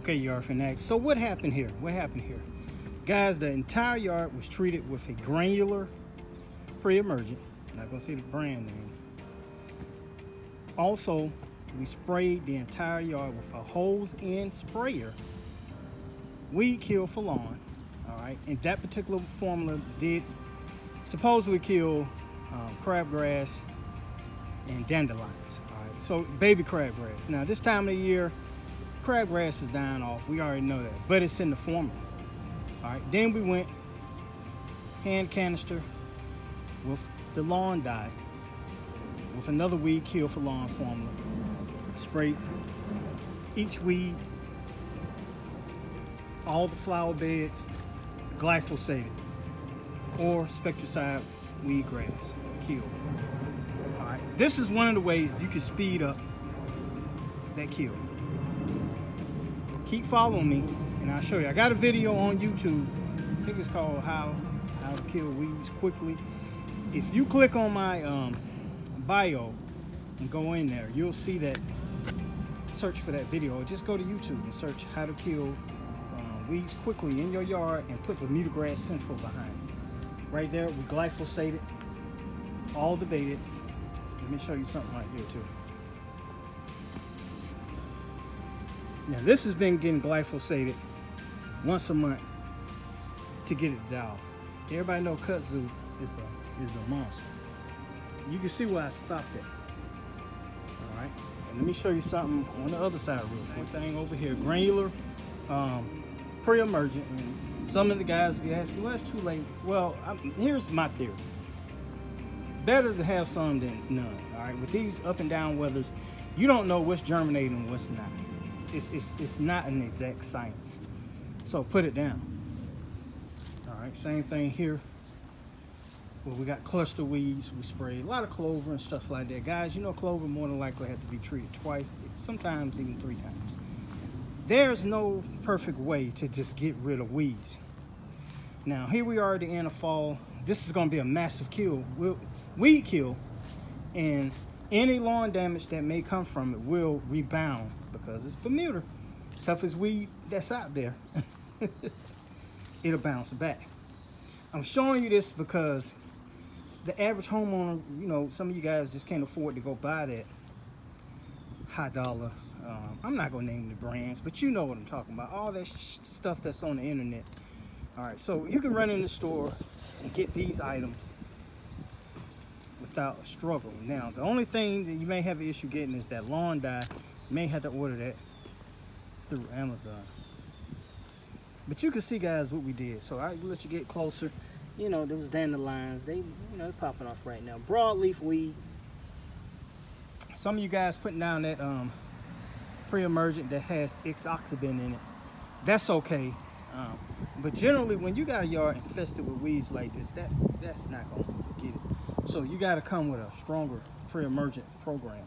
Okay, yard fanatics. So what happened here? Guys, the entire yard was treated with a granular pre-emergent. I'm not gonna say the brand name. Also, we sprayed the entire yard with a hose-in sprayer, weed kill for lawn. All right, and that particular formula did supposedly kill crabgrass and dandelions. All right, so baby crabgrass. Now this time of the year, crabgrass is dying off. We already know that, but it's in the formula. All right, then we went hand canister with the lawn dye with another weed kill for lawn formula. Sprayed each weed, all the flower beds, glyphosated or spectricide weed grass kill. All right, this is one of the ways you can speed up that kill. Keep following me and I'll show you. I got a video on YouTube. I think it's called how to kill weeds quickly. If you click on my bio and go in there, you'll see that. Search for that video, or just go to YouTube and search how to kill weeds quickly in your yard and put Bermuda Grass Central behind it. Right there, we glyphosated all the beds. Let me show you something right here too. Now this has been getting glyphosated once a month to get it down. Everybody know kudzu is a monster. You can see where I stopped it. All right. Let me show you something on the other side real quick. Thing over here, granular pre-emergent. And some of the guys be asking, well, it's too late. Well, here's my theory. Better to have some than none. All right, with these up and down weathers, you don't know what's germinating and what's not. It's not an exact science. So put it down. All right, same thing here. Well, we got cluster weeds, we spray a lot of clover and stuff like that. Guys, you know clover more than likely have to be treated twice, sometimes even 3 times. There's no perfect way to just get rid of weeds. Now, here we are at the end of fall. This is gonna be a massive kill, weed kill, and any lawn damage that may come from it will rebound because it's Bermuda. Toughest weed that's out there. It'll bounce back. I'm showing you this because the average homeowner, you know, some of you guys just can't afford to go buy that high dollar. I'm not gonna name the brands, but you know what I'm talking about. All that stuff that's on the internet. All right, so you can run in the store and get these items without a struggle. Now, the only thing that you may have an issue getting is that lawn dye. You may have to order that through Amazon. But you can see, guys, what we did. So I'll let you get closer. You know, those dandelions, they're popping off right now. Broadleaf weed. Some of you guys putting down that pre-emergent that has ixoxibin in it. That's okay. But generally, when you got a yard infested with weeds like this, that's not gonna get it. So you got to come with a stronger pre-emergent program.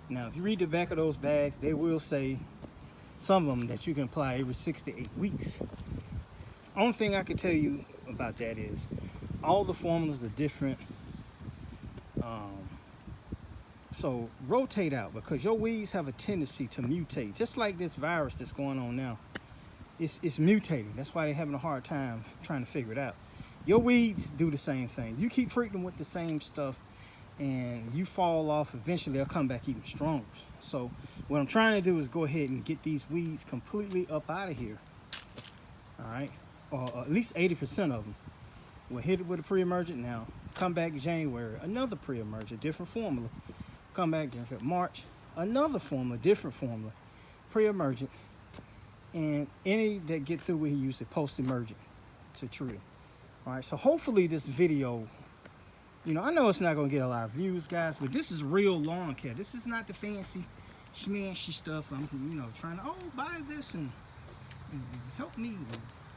Now, if you read the back of those bags, they will say some of them that you can apply every 6 to 8 weeks. Only thing I can tell you about that is all the formulas are different. So rotate out, because your weeds have a tendency to mutate, just like this virus that's going on now. It's mutating. That's why they're having a hard time trying to figure it out. Your weeds do the same thing. You keep treating them with the same stuff and you fall off, eventually they'll come back even stronger. So what I'm trying to do is go ahead and get these weeds completely up out of here. All right, or at least 80% of them. We'll hit it with a pre-emergent now. Come back January, another pre-emergent, different formula. Come back March, another formula, different formula, pre-emergent. And any that get through, we use the post-emergent to treat them. All right, so hopefully this video, you know, I know it's not gonna get a lot of views, guys, but this is real lawn care. This is not the fancy schmancy stuff. I'm, you know, trying to, buy this and help me, and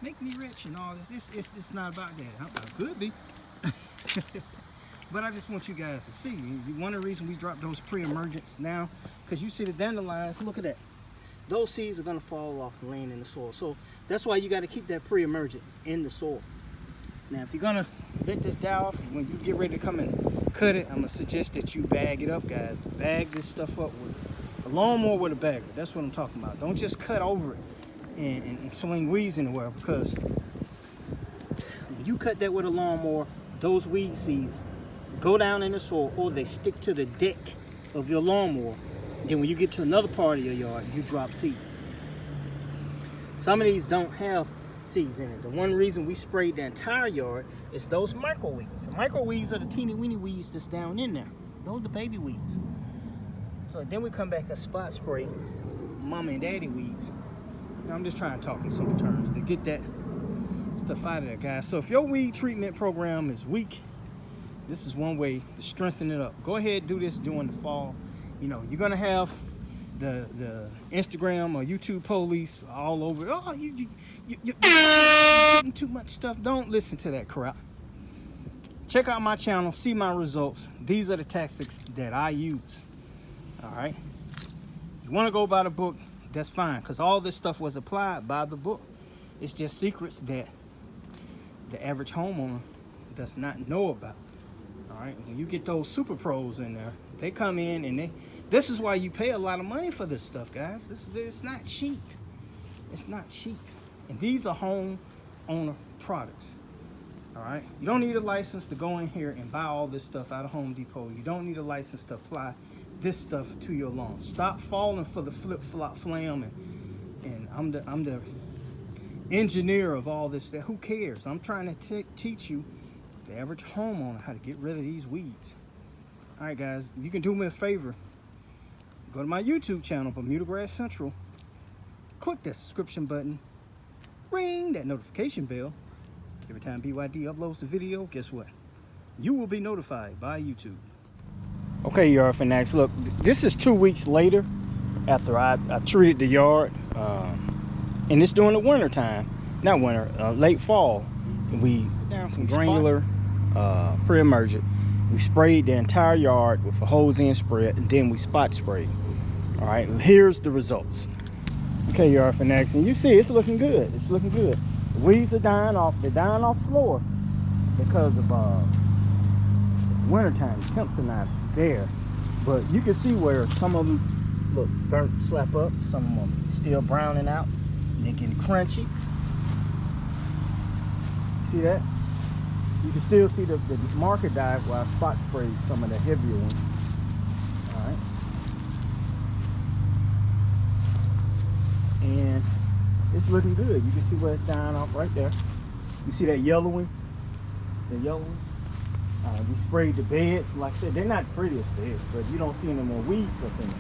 make me rich and all this. It's not about that. It could be. But I just want you guys to see. One of the reasons we dropped those pre-emergents now, because you see the dandelions, look at that. Those seeds are gonna fall off and land in the soil. So that's why you gotta keep that pre-emergent in the soil. Now, if you're gonna let this die off, when you get ready to come and cut it, I'm gonna suggest that you bag it up, guys. Bag this stuff up with a lawnmower with a bagger. That's what I'm talking about. Don't just cut over it. and sling weeds anywhere, because when you cut that with a lawnmower, those weed seeds go down in the soil, or they stick to the deck of your lawnmower. Then when you get to another part of your yard, you drop seeds. Some of these don't have seeds in it. The one reason we sprayed the entire yard is those microweeds. The microweeds are the teeny weeny weeds that's down in there. Those are the baby weeds. So then we come back and spot spray mama and daddy weeds. Now, I'm just trying to talk in simple terms to get that stuff out of there, guys. So if your weed treatment program is weak, this is one way to strengthen it up. Go ahead and do this during the fall. You know, you're gonna have the Instagram or YouTube police all over. Oh, you're getting too much stuff. Don't listen to that crap. Check out my channel, see my results. These are the tactics that I use. All right. If you want to go by the book, that's fine, because all this stuff was applied by the book. It's just secrets that the average homeowner does not know about. All right. When you get those super pros in there, they come in and this is why you pay a lot of money for this stuff, guys. It's not cheap. It's not cheap. And these are home owner products. All right. You don't need a license to go in here and buy all this stuff out of Home Depot. You don't need a license to apply this stuff to your lawn. Stop falling for the flip flop flam and I'm the engineer of all this stuff. Who cares? I'm trying to teach you, the average homeowner, how to get rid of these weeds. All right, guys, you can do me a favor. Go to my YouTube channel, Bermuda Grass Central. Click that subscription button. Ring that notification bell. Every time BYD uploads a video, guess what? You will be notified by YouTube. Okay, yard fanatics, look, this is 2 weeks later after I treated the yard. And it's during the winter time. Not winter, late fall. And we put down some granular pre-emergent. We sprayed the entire yard with a hose end spray, and then we spot sprayed. All right, here's the results. Okay, yard fanatics, and you see it's looking good. It's looking good. The weeds are dying off. They're dying off slower because of it's winter time. The temps are not there, but you can see where some of them look burnt, slap up. Some of them still browning out. They're getting crunchy. See that? You can still see the marker dye while I spot sprayed some of the heavier ones. All right. And it's looking good. You can see where it's dying off right there. You see that yellowing? The yellowing? We sprayed the beds. Like I said, they're not the prettiest beds, but you don't see any more weeds up in there.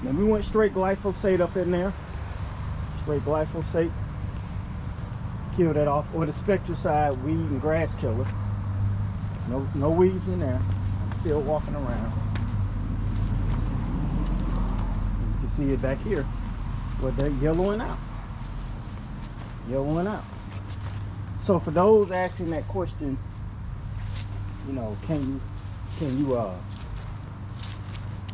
Then we went straight glyphosate up in there. Straight glyphosate. Kill that off. Or the Spectricide weed and grass killer. No weeds in there. I'm still walking around. You can see it back here where they're yellowing out. Yellowing out. So for those asking that question, you know, can you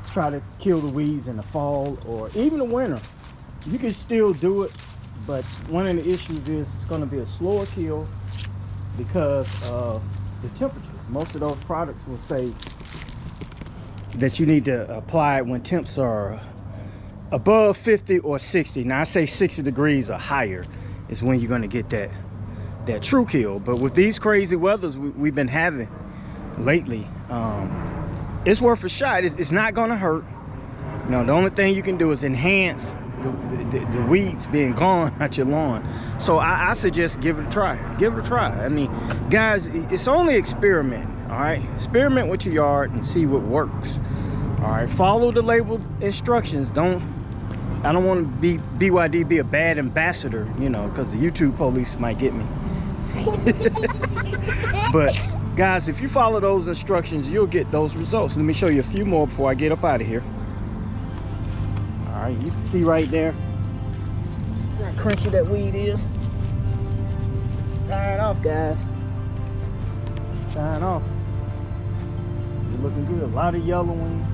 try to kill the weeds in the fall or even the winter? You can still do it, but one of the issues is it's going to be a slower kill because of the temperatures. Most of those products will say that you need to apply it when temps are above 50 or 60. Now I say 60 degrees or higher is when you're going to get that true kill. But with these crazy weathers we've been having lately, it's worth a shot. It's not going to hurt. You know, the only thing you can do is enhance the weeds being gone out your lawn. So I suggest give it a try. Give it a try. I mean, guys, it's only experiment. All right, experiment with your yard and see what works. All right, follow the labeled instructions. I don't want to be BYD, be a bad ambassador, you know, because the YouTube police might get me. But guys, if you follow those instructions, you'll get those results. Let me show you a few more before I get up out of here. All right, you can see right there how crunchy that weed is. Dying off, guys. Dying off. It's looking good. A lot of yellowing.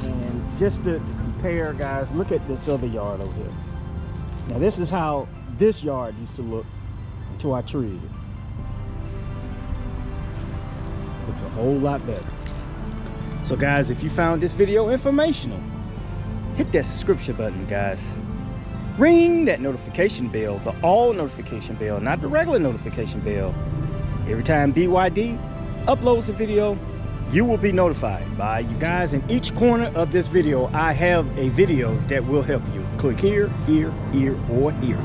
And just to compare, guys, look at this other yard over here. Now this is how this yard used to look until I treated it. Looks a whole lot better. So guys, if you found this video informational, hit that subscription button, guys. Ring that notification bell, the all notification bell, not the regular notification bell. Every time BYD uploads a video, you will be notified by you guys. In each corner of this video, I have a video that will help you. Click here, here, here, or here.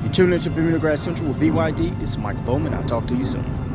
You tune into Bermuda Grass Central with BYD. This is Michael Bowman. I'll talk to you soon.